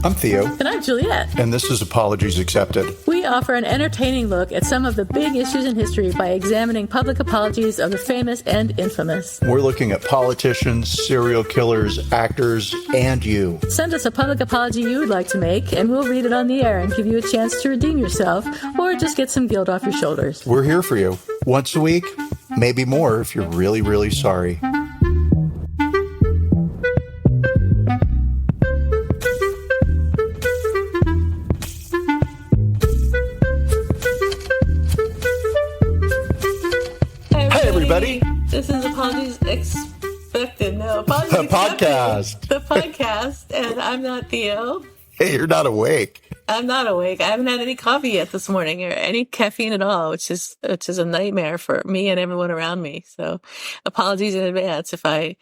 I'm Theo. And I'm Juliette. And this is Apologies Accepted. We offer an entertaining look at some of the big issues in history by examining public apologies of the famous and infamous. We're looking at politicians, serial killers, actors, and you. Send us a public apology you would like to make, and we'll read it on the air and give you a chance to redeem yourself or just get some guilt off your shoulders. We're here for you. Once a week, maybe more if you're really, really sorry. This is Apologies Expected. No, Apologies The Accepted. podcast. The podcast, and I'm not Theo. Hey, you're not awake. I'm not awake. I haven't had any coffee yet this morning or any caffeine at all, which is a nightmare for me and everyone around me. So apologies in advance if I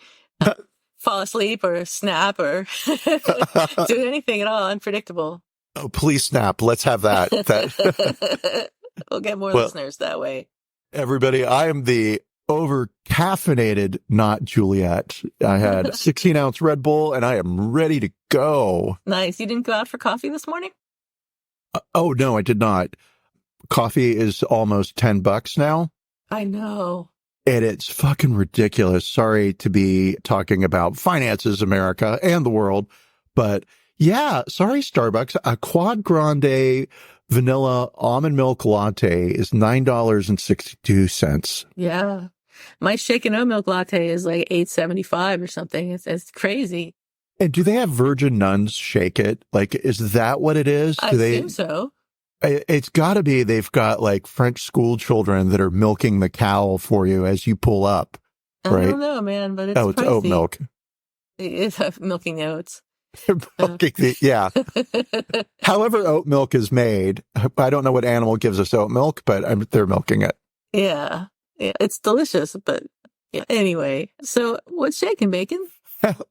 fall asleep or snap or do anything at all unpredictable. Oh, please snap. Let's have that. We'll get more listeners that way. Everybody, I am the over-caffeinated not Juliette. I had a 16-ounce Red Bull, and I am ready to go. Nice. You didn't go out for coffee this morning? Oh, no, I did not. Coffee is almost $10 now. I know. And it's fucking ridiculous. Sorry to be talking about finances, America, and the world. But yeah, sorry, Starbucks. A Quad Grande vanilla almond milk latte is $9.62. Yeah. My shaken oat milk latte is like $8.75 or something. It's crazy. And do they have Virgin Nuns shake it? Like, is that what it is? I assume so. It's got to be they've got like French school children that are milking the cow for you as you pull up, right? I don't know, man, but it's pricey. It's oat milk. It's milking oats. Yeah. However oat milk is made, I don't know what animal gives us oat milk, but they're milking it. Yeah. It's delicious, but yeah. Anyway, so what's shaking, bacon?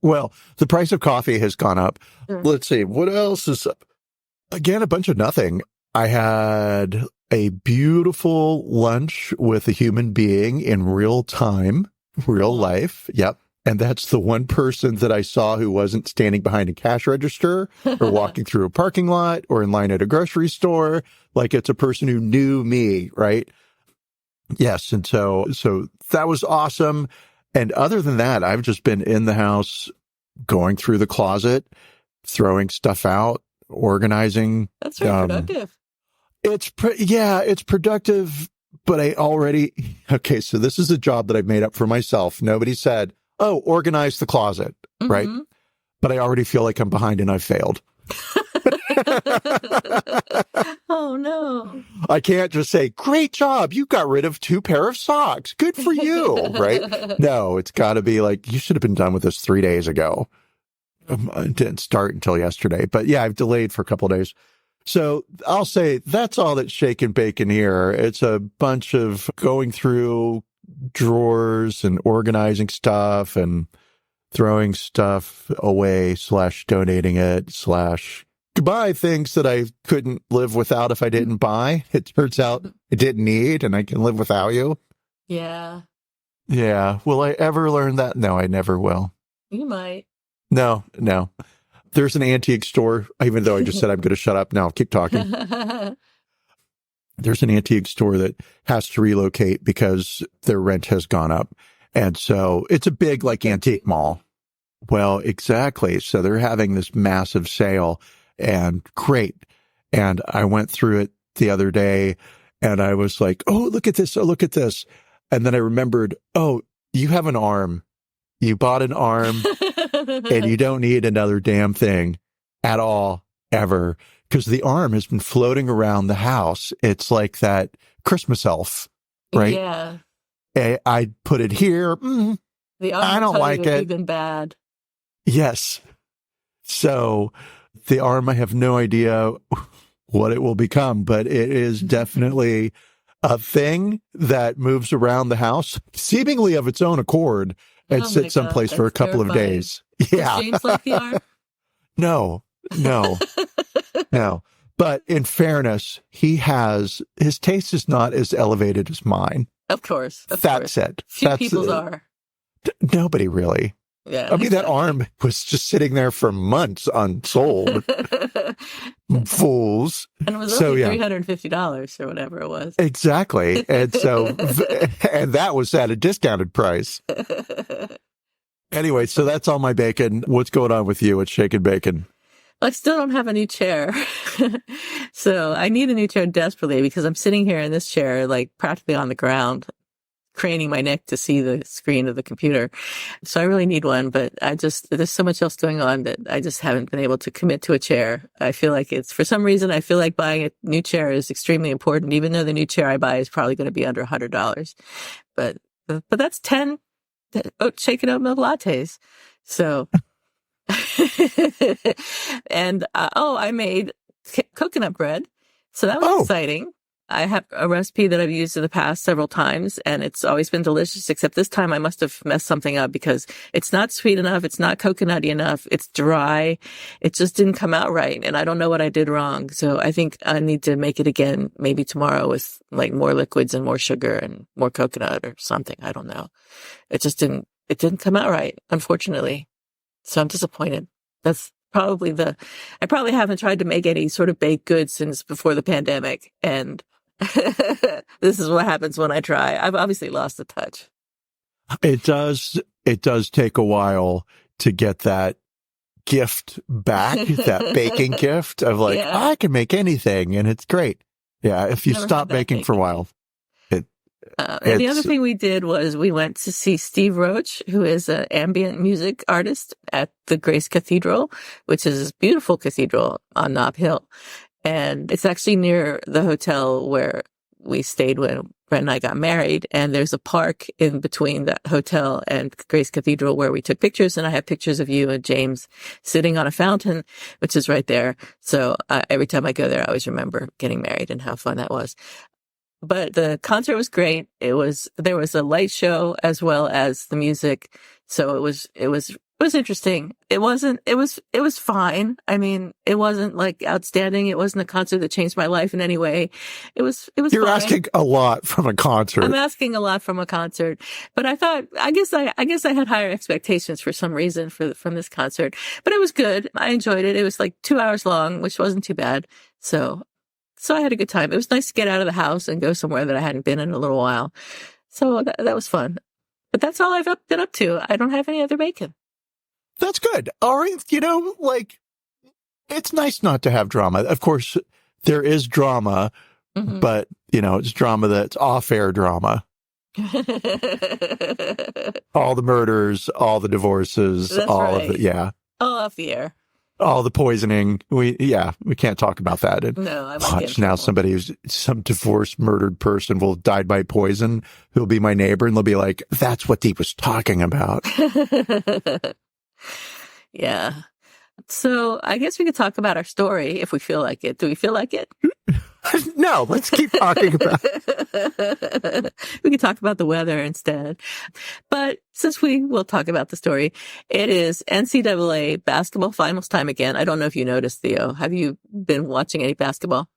Well, the price of coffee has gone up. Let's see. What else is up? Again, a bunch of nothing. I had a beautiful lunch with a human being in real time, real life. Yep. And that's the one person that I saw who wasn't standing behind a cash register or walking through a parking lot or in line at a grocery store. Like it's a person who knew me, right? Yes. And so that was awesome. And other than that, I've just been in the house, going through the closet, throwing stuff out, organizing. That's very productive. It's productive, but okay, so this is a job that I've made up for myself. Nobody said, oh, organize the closet, right? But I already feel like I'm behind and I've failed. Oh, no. I can't just say, great job. You got rid of 2 pair of socks. Good for you, right? No, it's got to be like, you should have been done with this 3 days ago. It didn't start until yesterday. But yeah, I've delayed for a couple of days. So I'll say that's all that's shaking bacon here. It's a bunch of going through drawers and organizing stuff and throwing stuff away / donating it / buy things that I couldn't live without if I didn't buy. It turns out I didn't need and I can live without you. Yeah. Yeah. Will I ever learn that? No, I never will. You might. No. There's an antique store, even though I just said I'm going to shut up. Now I'll keep talking. There's an antique store that has to relocate because their rent has gone up. And so it's a big like antique mall. Well, exactly. So they're having this massive sale and great. And I went through it the other day and I was like, oh, look at this. Oh, look at this. And then I remembered, oh, you have an arm. You bought an arm and you don't need another damn thing at all, ever. Because the arm has been floating around the house. It's like that Christmas elf, right? Yeah. I put it here. The arm I don't like it. Even bad. Yes. So the arm, I have no idea what it will become, but it is definitely a thing that moves around the house, seemingly of its own accord, and sits someplace for a couple of days. Yeah. Does James like the arm? No. But in fairness, his taste is not as elevated as mine. Of course. That's it. Few people's are. Nobody really. Yeah. I mean, that arm was just sitting there for months unsold. Fools. And it was So, only yeah. $350 or whatever it was. Exactly. And so, and that was at a discounted price. Anyway, so that's all my bacon. What's going on with you at Shaken Bacon? I still don't have a new chair. So I need a new chair desperately because I'm sitting here in this chair, like practically on the ground, craning my neck to see the screen of the computer. So I really need one, but there's so much else going on that I just haven't been able to commit to a chair. I feel like for some reason, I feel like buying a new chair is extremely important, even though the new chair I buy is probably going to be under $100. But that's 10 shaken oat milk lattes. So, and, I made coconut bread. So that was exciting. I have a recipe that I've used in the past several times, and it's always been delicious, except this time I must have messed something up because it's not sweet enough. It's not coconutty enough. It's dry. It just didn't come out right. And I don't know what I did wrong. So I think I need to make it again, maybe tomorrow with like more liquids and more sugar and more coconut or something. I don't know. It didn't come out right, unfortunately. So I'm disappointed. That's probably I probably haven't tried to make any sort of baked goods since before the pandemic. And this is what happens when I try. I've obviously lost the touch. It does take a while to get that gift back, that baking gift of like, I can make anything and it's great. Yeah. If you stop baking for a while. And the other thing we did was we went to see Steve Roach, who is an ambient music artist at the Grace Cathedral, which is this beautiful cathedral on Nob Hill. And it's actually near the hotel where we stayed when Brett and I got married. And there's a park in between that hotel and Grace Cathedral where we took pictures. And I have pictures of you and James sitting on a fountain, which is right there. So every time I go there, I always remember getting married and how fun that was. But the concert was great. There was a light show as well as the music. So it was interesting. It was fine. I mean, it wasn't like outstanding. It wasn't a concert that changed my life in any way. It was You're fine. asking a lot from a concert. I'm asking a lot from a concert, but I guess I had higher expectations for some reason from this concert, but it was good. I enjoyed it. It was like 2 hours long, which wasn't too bad. So I had a good time. It was nice to get out of the house and go somewhere that I hadn't been in a little while. So that was fun. But that's all I've been up to. I don't have any other bacon. That's good. All right. It's nice not to have drama. Of course, there is drama, but, it's drama that's off-air drama. All the murders, all the divorces, that's all right. of it. Yeah. All off the air. All the poisoning. We can't talk about that. And no, I watch now some divorced, murdered person will have died by poison who'll be my neighbor and they'll be like, that's what he was talking about. Yeah. So I guess we could talk about our story if we feel like it. Do we feel like it? No, let's keep talking about it. We can talk about the weather instead. But since we will talk about the story, it is NCAA basketball finals time again. I don't know if you noticed, Theo. Have you been watching any basketball?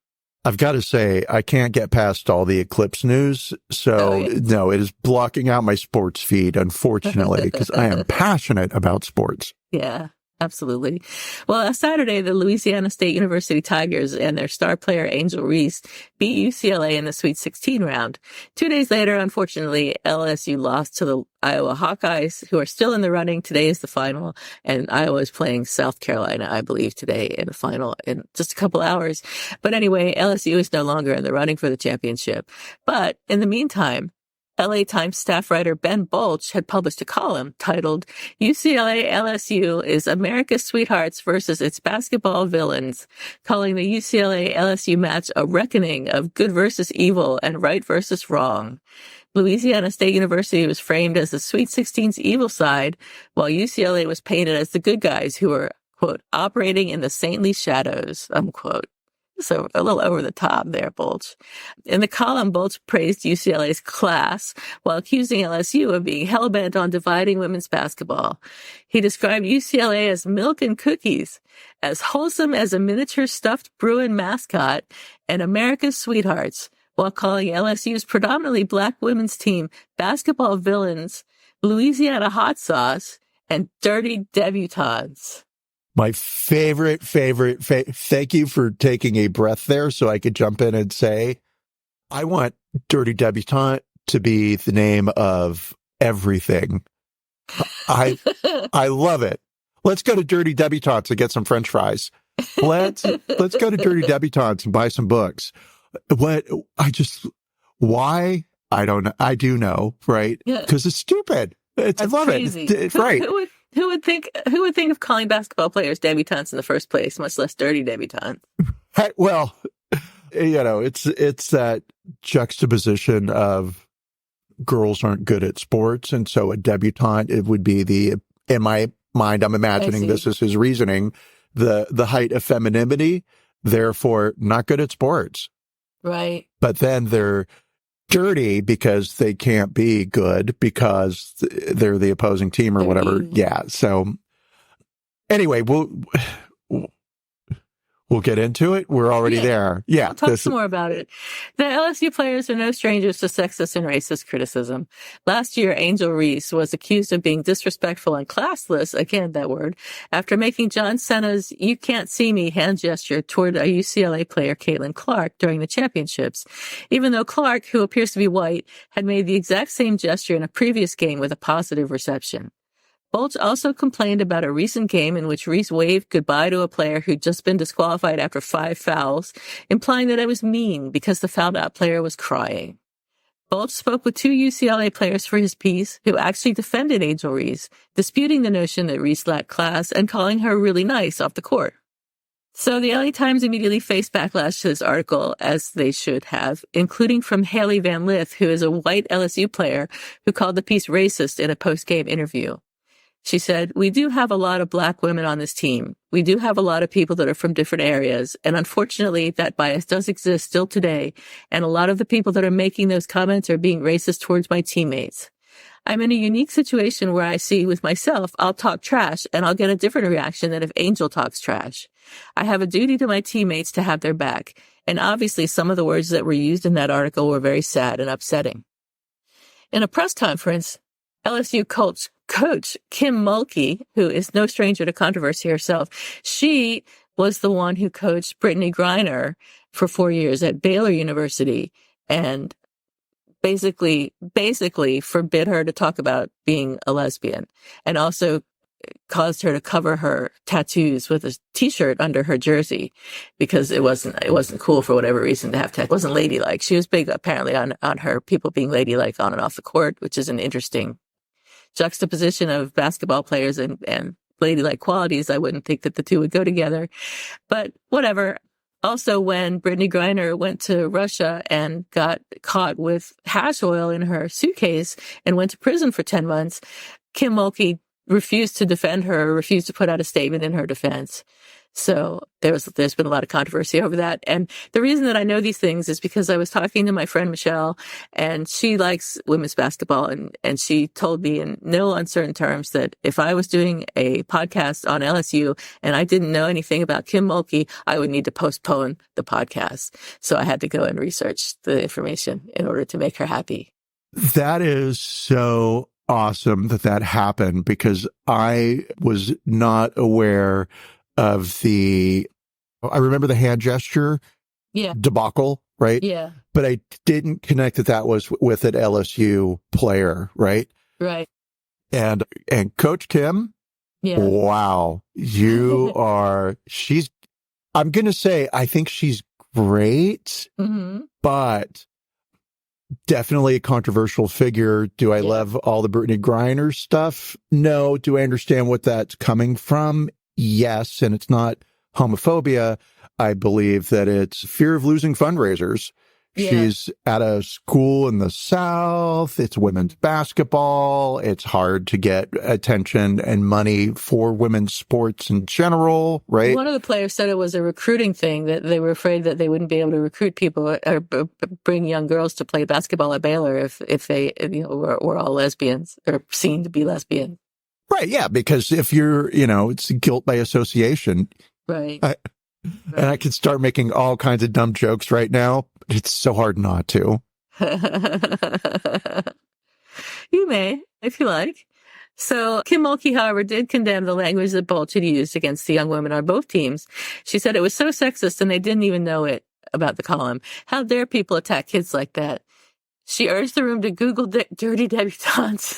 I've got to say, I can't get past all the eclipse news. So, no, it is blocking out my sports feed, unfortunately, because I am passionate about sports. Yeah. Absolutely. Well, last Saturday, the Louisiana State University Tigers and their star player Angel Reese beat UCLA in the Sweet 16 round. 2 days later, unfortunately, LSU lost to the Iowa Hawkeyes, who are still in the running. Today is the final, and Iowa is playing South Carolina, I believe, today in the final in just a couple hours. But anyway, LSU is no longer in the running for the championship. But in the meantime, LA Times staff writer Ben Bolch had published a column titled UCLA-LSU is America's Sweethearts versus its Basketball Villains, calling the UCLA-LSU match a reckoning of good versus evil and right versus wrong. Louisiana State University was framed as the Sweet 16's evil side, while UCLA was painted as the good guys who were, quote, operating in the saintly shadows, unquote. So a little over the top there, Bolch. In the column, Bolch praised UCLA's class while accusing LSU of being hell-bent on dividing women's basketball. He described UCLA as milk and cookies, as wholesome as a miniature stuffed Bruin mascot, and America's sweethearts, while calling LSU's predominantly black women's team basketball villains, Louisiana hot sauce, and dirty debutantes. My favorite. Thank you for taking a breath there so I could jump in and say, I want Dirty Debutante to be the name of everything. I love it. Let's go to Dirty Debutantes and get some French fries. Let's go to Dirty Debutantes and buy some books. Why? I don't know. I do know, right? Because it's stupid. I love crazy. It. Right. Who would think of calling basketball players debutantes in the first place, much less dirty debutantes? Well, it's that juxtaposition of girls aren't good at sports, and so a debutante, it would be in my mind, I'm imagining this is his reasoning, the height of femininity, therefore not good at sports. Right. But then they're dirty because they can't be good because they're the opposing team or whatever. Yeah. So anyway, we'll get into it. We're already there. Yeah. We'll talk some more about it. The LSU players are no strangers to sexist and racist criticism. Last year, Angel Reese was accused of being disrespectful and classless, again, that word, after making John Cena's "you can't see me" hand gesture toward a UCLA player, Caitlin Clark, during the championships, even though Clark, who appears to be white, had made the exact same gesture in a previous game with a positive reception. Bolch also complained about a recent game in which Reese waved goodbye to a player who'd just been disqualified after 5 fouls, implying that it was mean because the fouled out player was crying. Bolch spoke with 2 UCLA players for his piece who actually defended Angel Reese, disputing the notion that Reese lacked class and calling her really nice off the court. So the LA Times immediately faced backlash to this article, as they should have, including from Haley Van Lith, who is a white LSU player who called the piece racist in a post-game interview. She said, "We do have a lot of black women on this team. We do have a lot of people that are from different areas. And unfortunately, that bias does exist still today. And a lot of the people that are making those comments are being racist towards my teammates. I'm in a unique situation where I see with myself, I'll talk trash and I'll get a different reaction than if Angel talks trash. I have a duty to my teammates to have their back. And obviously some of the words that were used in that article were very sad and upsetting." In a press conference, LSU coach Kim Mulkey, who is no stranger to controversy herself, she was the one who coached Brittany Griner for 4 years at Baylor University and basically forbid her to talk about being a lesbian, and also caused her to cover her tattoos with a t-shirt under her jersey because it wasn't cool for whatever reason to have tattoos. It wasn't ladylike. She was big apparently on her people being ladylike on and off the court, which is an interesting juxtaposition of basketball players and ladylike qualities. I wouldn't think that the two would go together, but whatever. Also, when Brittany Griner went to Russia and got caught with hash oil in her suitcase and went to prison for 10 months, Kim Mulkey refused to defend her, refused to put out a statement in her defense. So there's been a lot of controversy over that. And the reason that I know these things is because I was talking to my friend Michelle, and she likes women's basketball. And she told me in no uncertain terms that if I was doing a podcast on LSU and I didn't know anything about Kim Mulkey, I would need to postpone the podcast. So I had to go and research the information in order to make her happy. That is so awesome that happened, because I was not aware of I remember the hand gesture debacle, right? Yeah. But I didn't connect that was with an LSU player, right? Right. And Coach Kim, wow, I'm going to say, I think she's great, but definitely a controversial figure. Do I love all the Brittany Griner stuff? No. Do I understand what that's coming from? Yes, and it's not homophobia. I believe that it's fear of losing fundraisers. Yeah. She's at a school in the South. It's women's basketball. It's hard to get attention and money for women's sports in general, right? One of the players said it was a recruiting thing, that they were afraid that they wouldn't be able to recruit people or bring young girls to play basketball at Baylor if they were all lesbians or seen to be lesbians. Right, yeah, because if you're, it's guilt by association. Right. And I could start making all kinds of dumb jokes right now. It's so hard not to. You may, if you like. So Kim Mulkey, however, did condemn the language that Bolch had used against the young women on both teams. She said it was so sexist and they didn't even know it about the column. How dare people attack kids like that? She urged the room to Google dirty debutantes,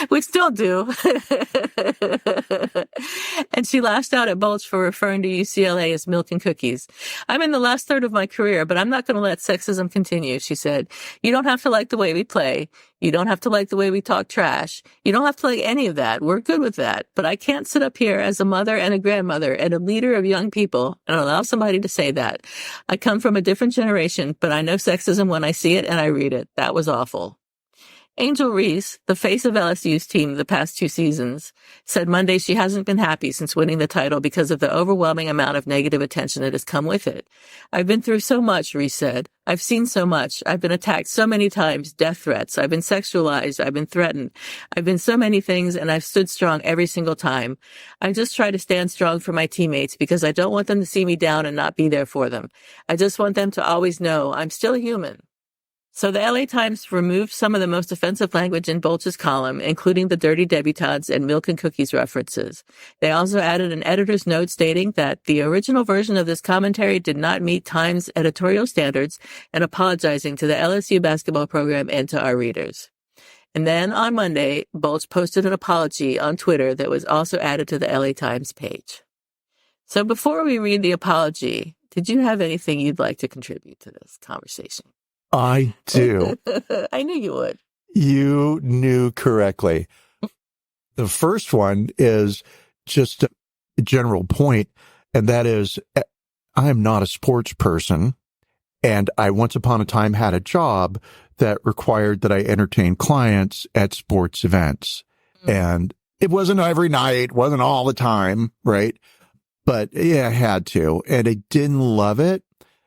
which don't do. And she lashed out at Bolch for referring to UCLA as milk and cookies. I'm in the last third of my career, but I'm not going to let sexism continue, she said. You don't have to like the way we play. You don't have to like the way we talk trash. You don't have to like any of that. We're good with that. But I can't sit up here as a mother and a grandmother and a leader of young people and allow somebody to say that. I come from a different generation, but I know sexism when I see it and I read it. That was awful. Angel Reese, the face of LSU's team the past 2 seasons, said Monday she hasn't been happy since winning the title because of the overwhelming amount of negative attention that has come with it. I've been through so much, Reese said. I've seen so much. I've been attacked so many times, death threats. I've been sexualized. I've been threatened. I've been so many things, and I've stood strong every single time. I just try to stand strong for my teammates because I don't want them to see me down and not be there for them. I just want them to always know I'm still a human. So the LA Times removed some of the most offensive language in Bolch's column, including the dirty debutantes and milk and cookies references. They also added an editor's note stating that the original version of this commentary did not meet Times editorial standards and apologizing to the LSU basketball program and to our readers. And then on Monday, Bolch posted an apology on Twitter that was also added to the LA Times page. So before we read the apology, did you have anything you'd like to contribute to this conversation? I do. I knew you would. You knew correctly. The first one is just a general point, and that is I am not a sports person, and I once upon a time had a job that required that I entertain clients at sports events. And it wasn't every night, wasn't all the time, right? But yeah, I had to, and I didn't love it.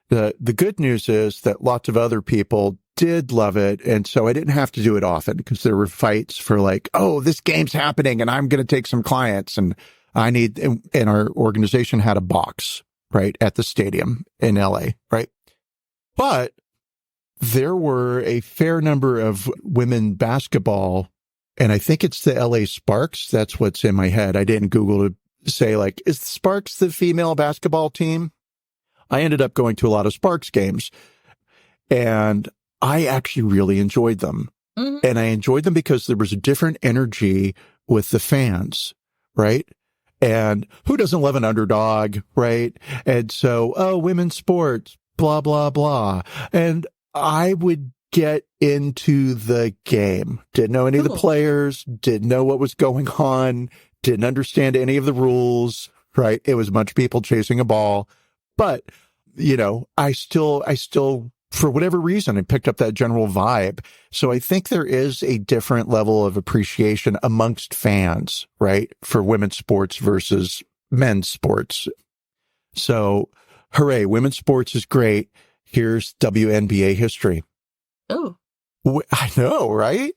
The good news is that lots of other people did love it, and so I didn't have to do it often because there were fights for like, oh, this game's happening, and I'm going to take some clients, and and our organization had a box, right, at the stadium in LA, right? But there were a fair number of women basketball, and I think it's the LA Sparks. That's what's in my head. I didn't Google to say, like, is the Sparks the female basketball team? I ended up going to a lot of Sparks games, and I actually really enjoyed them. Mm-hmm. And I enjoyed them because there was a different energy with the fans, right? And who doesn't love an underdog, right? And so, oh, women's sports, blah, blah, blah. And I would get into the game. Didn't know any of the players, didn't know what was going on, didn't understand any of the rules, right? It was a bunch of people chasing a ball. But, you know, I still, for whatever reason, I picked up that general vibe. So I think there is a different level of appreciation amongst fans, right, for women's sports versus men's sports. So, hooray, women's sports is great. Here's WNBA history. Oh. I know, right?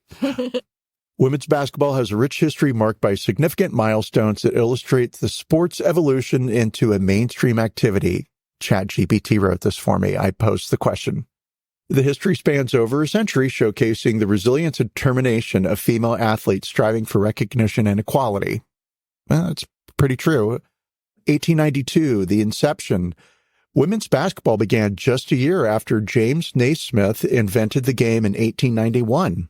Women's basketball has a rich history marked by significant milestones that illustrate the sport's evolution into a mainstream activity. ChatGPT wrote this for me. I posed the question. The history spans over a century, showcasing the resilience and determination of female athletes striving for recognition and equality. Well, that's pretty true. 1892, the inception. Women's basketball began just a year after James Naismith invented the game in 1891.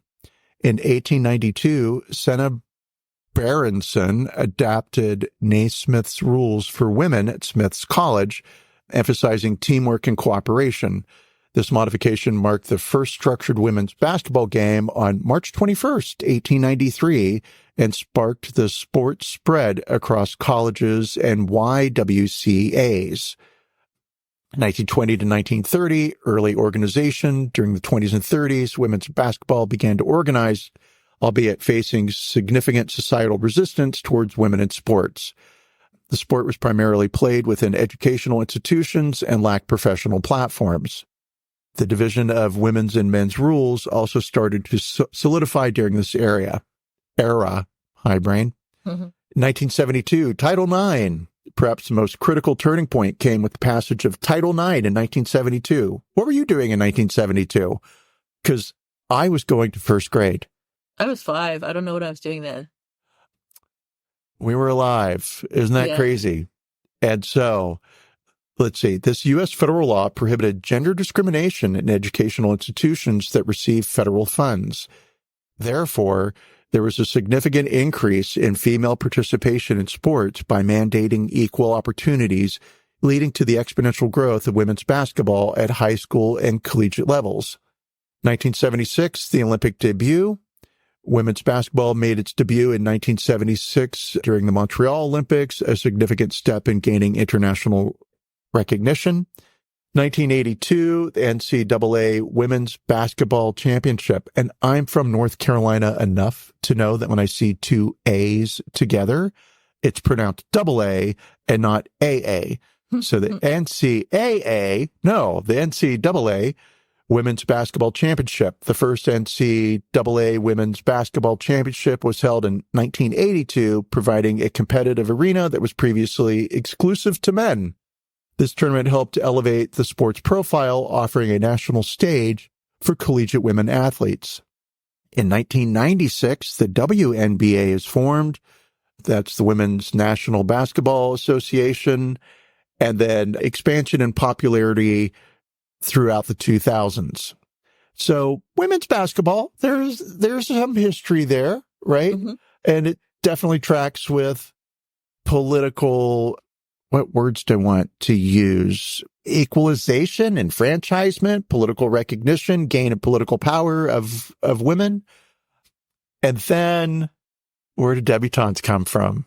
In 1892, Senna Berenson adapted Naismith's rules for women at Smith's College, emphasizing teamwork and cooperation. This modification marked the first structured women's basketball game on March 21st, 1893, and sparked the sport spread across colleges and YWCAs. 1920 to 1930, early organization. During the 20s and 30s, women's basketball began to organize, albeit facing significant societal resistance towards women in sports. The sport was primarily played within educational institutions and lacked professional platforms. The division of women's and men's rules also started to solidify during this era. Hi, brain. Mm-hmm. 1972, Title IX. Perhaps the most critical turning point came with the passage of Title IX in 1972. What were you doing in 1972? Because I was going to first grade. I was 5. I don't know what I was doing then. We were alive. Isn't that crazy? And so, let's see. This U.S. federal law prohibited gender discrimination in educational institutions that receive federal funds. Therefore, there was a significant increase in female participation in sports by mandating equal opportunities, leading to the exponential growth of women's basketball at high school and collegiate levels. 1976, the Olympic debut. Women's basketball made its debut in 1976 during the Montreal Olympics, a significant step in gaining international recognition. 1982, the NCAA Women's Basketball Championship. And I'm from North Carolina enough to know that when I see two A's together, it's pronounced double A and not AA. So the NCAA Women's Basketball Championship. The first NCAA Women's Basketball Championship was held in 1982, providing a competitive arena that was previously exclusive to men. This tournament helped elevate the sport's profile, offering a national stage for collegiate women athletes. In 1996, the WNBA is formed. That's the Women's National Basketball Association, and then expansion and popularity throughout the 2000s. So women's basketball, there's some history there, right? Mm-hmm. And it definitely tracks with political, what words do I want to use? Equalization, enfranchisement, political recognition, gain of political power of women. And then where did debutantes come from?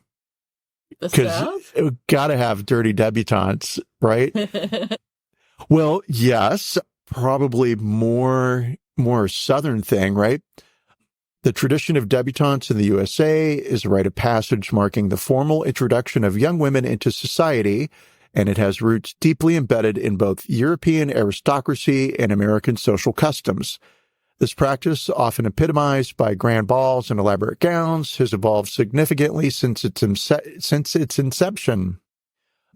Because it got to have dirty debutantes, right? Well, yes, probably more Southern thing, right? The tradition of debutantes in the USA is a rite of passage marking the formal introduction of young women into society, and it has roots deeply embedded in both European aristocracy and American social customs. This practice, often epitomized by grand balls and elaborate gowns, has evolved significantly since its inception.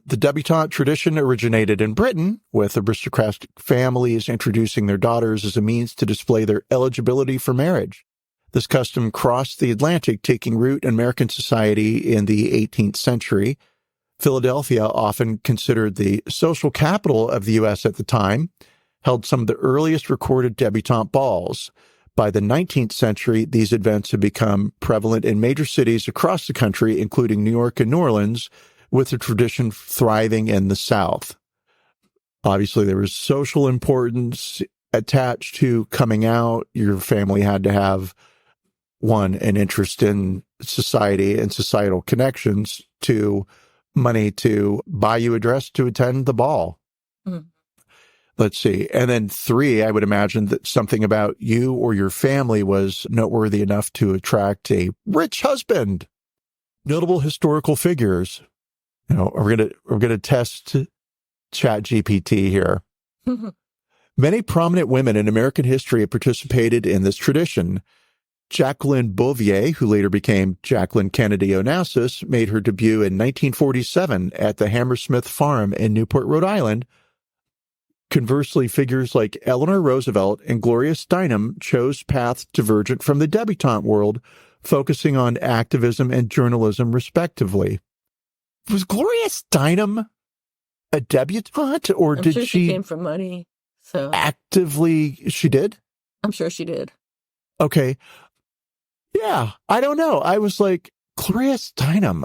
The debutante tradition originated in Britain, with aristocratic families introducing their daughters as a means to display their eligibility for marriage. This custom crossed the Atlantic, taking root in American society in the 18th century. Philadelphia, often considered the social capital of the U.S. at the time, held some of the earliest recorded debutante balls. By the 19th century, these events have become prevalent in major cities across the country, including New York and New Orleans, with the tradition thriving in the South. Obviously, there was social importance attached to coming out. Your family had to have, one, an interest in society and societal connections, two, money to buy you a dress to attend the ball. Mm-hmm. Let's see. And then three, I would imagine that something about you or your family was noteworthy enough to attract a rich husband. Notable historical figures. You know, we're gonna test ChatGPT here. Many prominent women in American history have participated in this tradition. Jacqueline Bouvier, who later became Jacqueline Kennedy Onassis, made her debut in 1947 at the Hammersmith Farm in Newport, Rhode Island. Conversely, figures like Eleanor Roosevelt and Gloria Steinem chose paths divergent from the debutante world, focusing on activism and journalism, respectively. Was Gloria Steinem a debutante, or I'm did sure she came from money? So actively, she did? I'm sure she did. Okay. Yeah, I don't know. I was like, Gloria Steinem,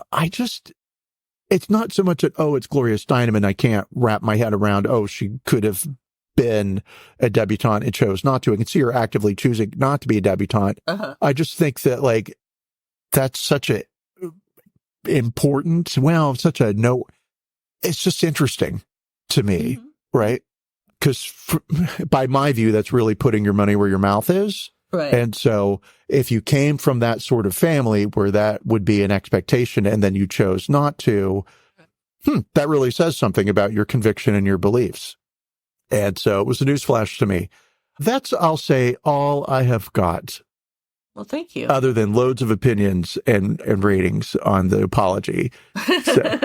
it's not so much that, it's Gloria Steinem and I can't wrap my head around, she could have been a debutante and chose not to. I can see her actively choosing not to be a debutante. Uh-huh. I just think that, that's such a it's just interesting to me, mm-hmm. right? Because by my view, that's really putting your money where your mouth is. Right. And so if you came from that sort of family where that would be an expectation and then you chose not to, that really says something about your conviction and your beliefs. And so it was a newsflash to me. That's, I'll say, all I have got. Well, thank you. Other than loads of opinions and ratings on the apology. So.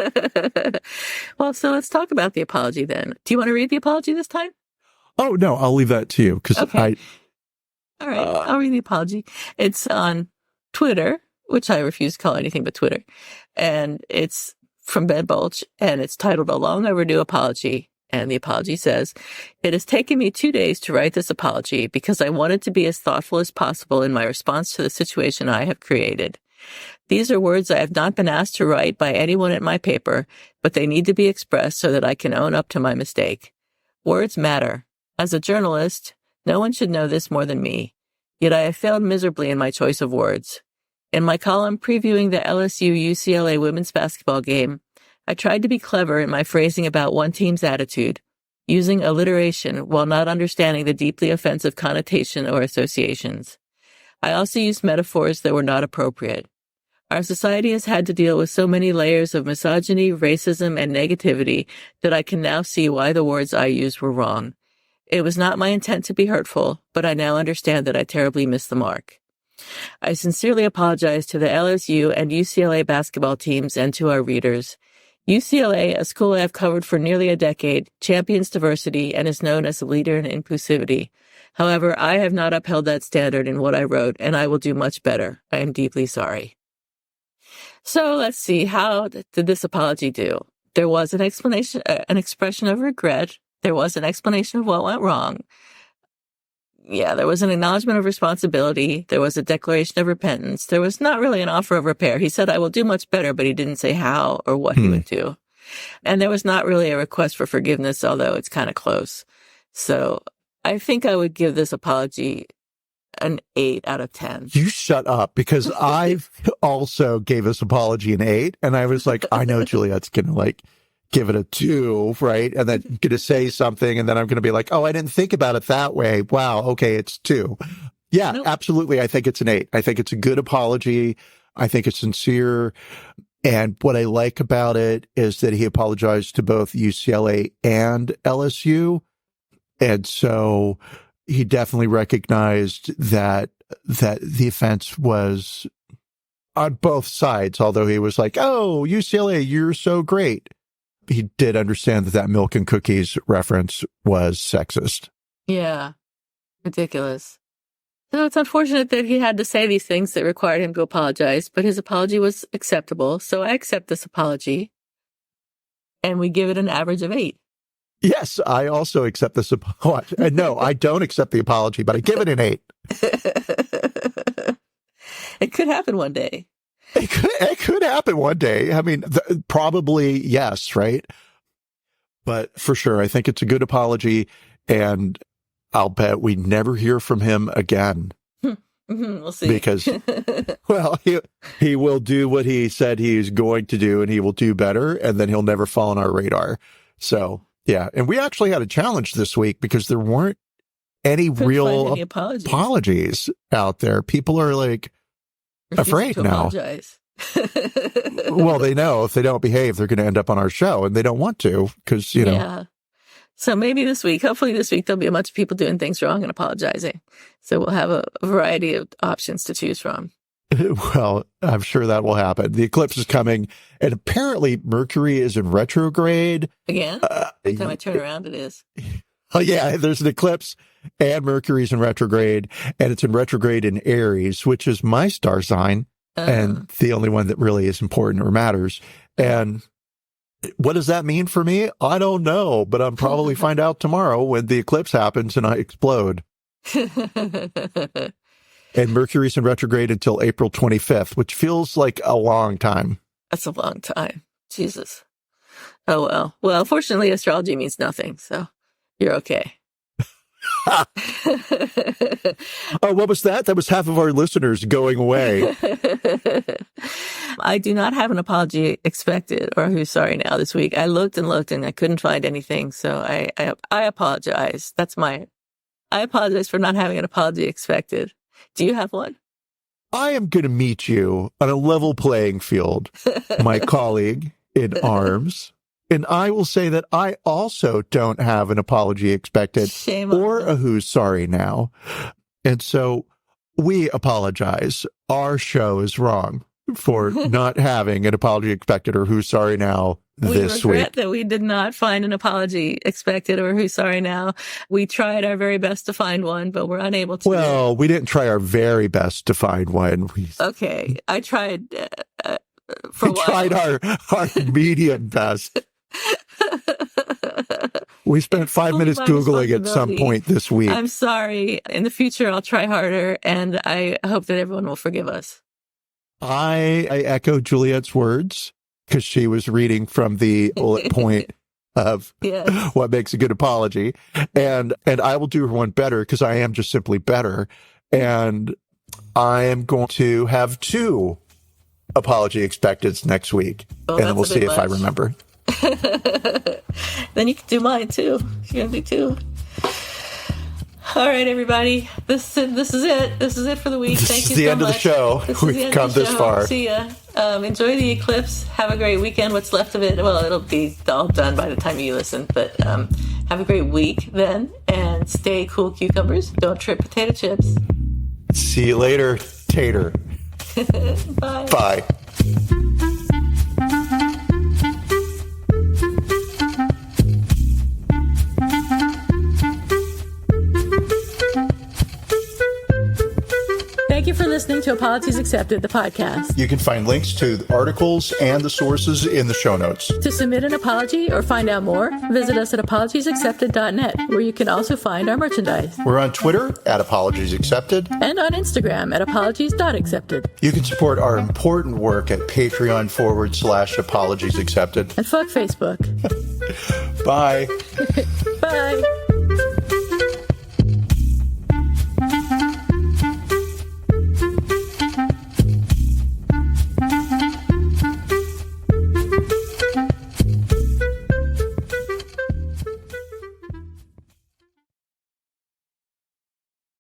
Well, so let's talk about the apology then. Do you want to read the apology this time? Oh, no, I'll leave that to you because okay. All right. I'll read the apology. It's on Twitter, which I refuse to call anything but Twitter. And it's from Ben Bolch, and it's titled A Long Overdue Apology. And the apology says, "It has taken me 2 days to write this apology because I wanted to be as thoughtful as possible in my response to the situation I have created. These are words I have not been asked to write by anyone at my paper, but they need to be expressed so that I can own up to my mistake. Words matter. As a journalist, no one should know this more than me. Yet I have failed miserably in my choice of words. In my column previewing the LSU-UCLA women's basketball game, I tried to be clever in my phrasing about one team's attitude, using alliteration while not understanding the deeply offensive connotation or associations. I also used metaphors that were not appropriate. Our society has had to deal with so many layers of misogyny, racism, and negativity that I can now see why the words I used were wrong. It was not my intent to be hurtful, but I now understand that I terribly missed the mark. I sincerely apologize to the LSU and UCLA basketball teams and to our readers. UCLA, a school I have covered for nearly a decade, champions diversity and is known as a leader in inclusivity. However, I have not upheld that standard in what I wrote, and I will do much better. I am deeply sorry." So let's see. How did this apology do? There was an explanation, an expression of regret. There was an explanation of what went wrong. Yeah, there was an acknowledgement of responsibility. There was a declaration of repentance. There was not really an offer of repair. He said, "I will do much better," but he didn't say how or what he would do. And there was not really a request for forgiveness, although it's kind of close. So I think I would give this apology an 8 out of 10. You shut up, because I also gave this apology an 8, and I was like, I know Juliette's going to give it a 2, right? And then going to say something, and then I'm going to be like, oh, I didn't think about it that way. Wow, okay, it's 2. Yeah, nope. Absolutely. I think it's an 8. I think it's a good apology. I think it's sincere. And what I like about it is that he apologized to both UCLA and LSU. And so he definitely recognized that the offense was on both sides, although he was like, oh, UCLA, you're so great. He did understand that milk and cookies reference was sexist. Yeah. Ridiculous. So it's unfortunate that he had to say these things that required him to apologize, but his apology was acceptable. So I accept this apology, and we give it an average of 8. Yes, I also accept this apology. No, I don't accept the apology, but I give it an 8. It could happen one day. It could happen one day. I mean, probably yes, right? But for sure, I think it's a good apology, and I'll bet we never hear from him again. We'll see. Because, well, he will do what he said he's going to do, and he will do better, and then he'll never fall on our radar. So, yeah. And we actually had a challenge this week because there weren't any real apologies out there. People are afraid now. Apologize. Well, they know if they don't behave, they're going to end up on our show, and they don't want to because, you know. Yeah. So maybe hopefully this week, there'll be a bunch of people doing things wrong and apologizing. So we'll have a variety of options to choose from. Well, I'm sure that will happen. The eclipse is coming, and apparently Mercury is in retrograde. Again? Every time I turn around, it is. Oh, yeah, there's an eclipse, and Mercury's in retrograde, and it's in retrograde in Aries, which is my star sign, and the only one that really is important or matters. And what does that mean for me? I don't know, but I'll probably find out tomorrow when the eclipse happens and I explode. And Mercury's in retrograde until April 25th, which feels like a long time. That's a long time. Jesus. Oh, well. Well, fortunately, astrology means nothing, so you're okay. Oh, what was that? That was half of our listeners going away. I do not have an apology expected or who's sorry now this week. I looked and I couldn't find anything. So I apologize. I apologize for not having an apology expected. Do you have one? I am going to meet you on a level playing field, my colleague in arms. And I will say that I also don't have an apology expected or a who's sorry now. And so we apologize. Our show is wrong. for not having an apology expected or who's sorry now this we regret week. that we did not find an apology expected or who's sorry now. We tried our very best to find one, but we're unable to. Well, we didn't try our very best to find one. Okay, I tried for a We while. tried our medium best. We spent 5 minutes my Googling at some responsibility. point this week. I'm sorry. In the future, I'll try harder, and I hope that everyone will forgive us. I echo Juliette's words because she was reading from the bullet point of Yes. what makes a good apology. And I will do her one better because I am just simply better. And I am going to have 2 apology expecteds next week. Oh, and then we'll that's a see bit if I much. remember. Then you can do mine too. You're gonna do 2. All right, everybody. This is it. This is it for the week. This Thank is you the so end of much. the show. This is We've the end come of the this show. far. See ya. Enjoy the eclipse. Have a great weekend. What's left of it? Well, it'll be all done by the time you listen. But have a great week then, and stay cool, cucumbers. Don't trip potato chips. See you later, Tater. Bye. Bye. Thank you for listening to Apologies Accepted, the podcast. You can find links to the articles and the sources in the show notes. To submit an apology or find out more, visit us at apologiesaccepted.net, where you can also find our merchandise. We're on Twitter at Apologies Accepted. And on Instagram at apologies.accepted. You can support our important work at Patreon.com/Apologies Accepted. And fuck Facebook. Bye. Bye.